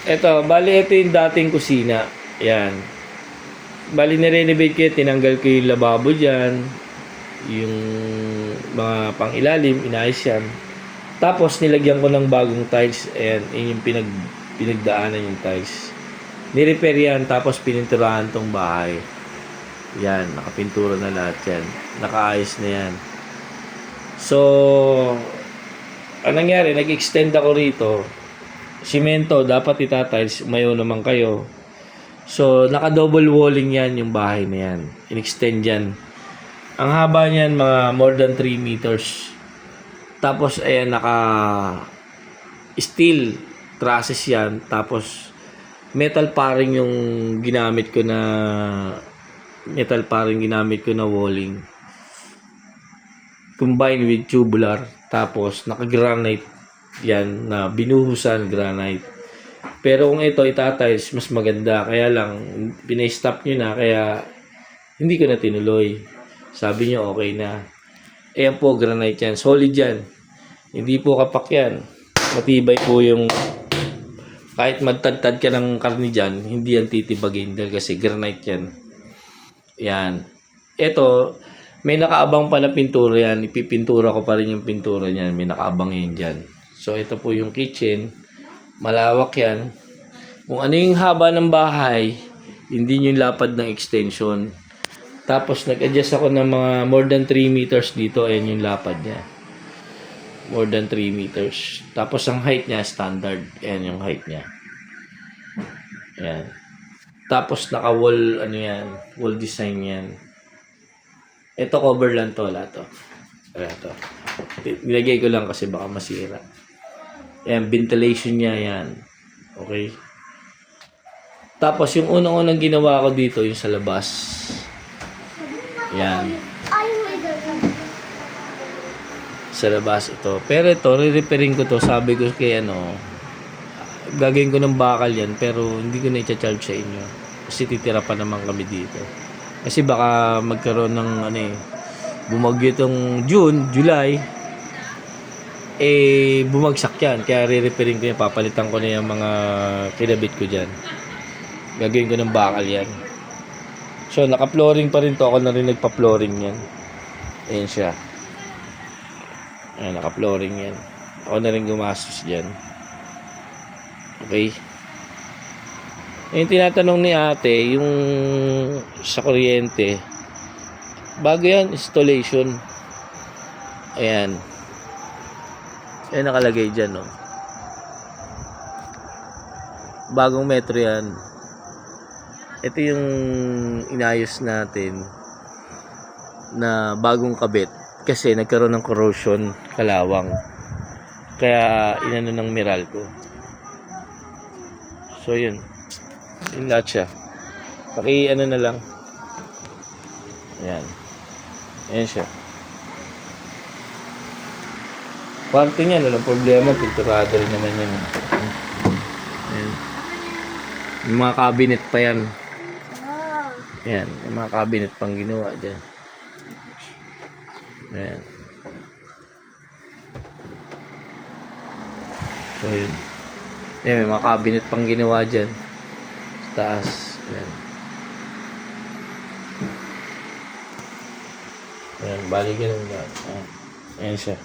Eto, bali ito yung dating kusina. Yan. Bali nirenovate ko yan, tinanggal ko yung lababo dyan, yung mga pangilalim, inayos yan. Tapos nilagyan ko ng bagong tiles. Ayan, yun yung pinagdaanan yung tiles. Nirepair yan, tapos pininturahan tong bahay. Yan, nakapintura na lahat yan. Nakaayos na yan. So, anong nangyari, nag-extend ako rito. Simento, dapat itatiles, umayo naman kayo. So, naka-double walling yan yung bahay na yan. In-extend yan. Ang haba niyan, mga more than 3 meters. Tapos, ayan, steel trusses yan. Tapos, metal paring yung ginamit ko na walling. Combined with tubular. Tapos, naka-granite yan na binuhusan granite. Pero kung ito itatiles, mas maganda. Kaya lang, pinay-stop nyo na. Kaya, hindi ko na tinuloy. Sabi nyo, okay na. Ayan po, granite yan. Solid yan. Hindi po kapak yan. Matibay po yung, kahit magtagtad ka ng karni dyan, hindi yan titibagin. Dahil kasi granite yan. Yan. Ito, may nakaabang pa na pintura yan. Ipipintura ko pa rin yung pintura niyan. May nakaabang yan dyan. So, ito po yung kitchen. Malawak yan. Kung ano yung haba ng bahay, hindi yung lapad ng extension. Tapos, nag-adjust ako ng mga more than 3 meters dito. Ayan yung lapad niya. More than 3 meters. Tapos, ang height niya, standard. Ayan yung height niya. Ayan. Tapos, naka-wall, wall design yan. Ito, cover lang to, lahat to. Ito. Nilagay ko lang kasi baka masira. Ayan, ventilation niya, yan. Okay. Tapos, yung unang-unang ginawa ko dito, yung sa labas. Yan. Sa labas ito. Pero ito, re-repairing ko to. Sabi ko kay gagawin ko ng bakal yan, pero hindi ko na i-charge sa inyo. Kasi titira pa naman kami dito. Kasi baka magkaroon ng bumagyo itong June, July, bumagsak yan. Kaya re-repairing ko yan. Papalitan ko na yung mga kinabit ko dyan. Gagawin ko ng bakal yan. So, naka-flooring pa rin to. Ako na rin nagpa-flooring yan. Ayan siya. Ayan, naka-flooring yan. Ako na rin gumastos dyan. Okay. Yung tinatanong ni ate, yung sa kuryente, bago yan, installation. Ayan. Ayan nakalagay dyan, no. Bagong metro yan. Ito yung inayos natin na bagong kabit kasi nagkaroon ng corrosion kalawang. Kaya inano ng Meralco. So yun. Yun lahat siya. Na lang. Ayan. Ayan siya. Parte niya, walang problema. Pinturado rin naman yan. Ayan. Yung mga cabinet pa yan. Ayan. Yung mga cabinet pang ginawa dyan. Ayan. So, yun. Ayan, may mga cabinet pang ginawa dyan. Sa taas. Ayan. Ayan, balikin lang lahat. Ayan siya.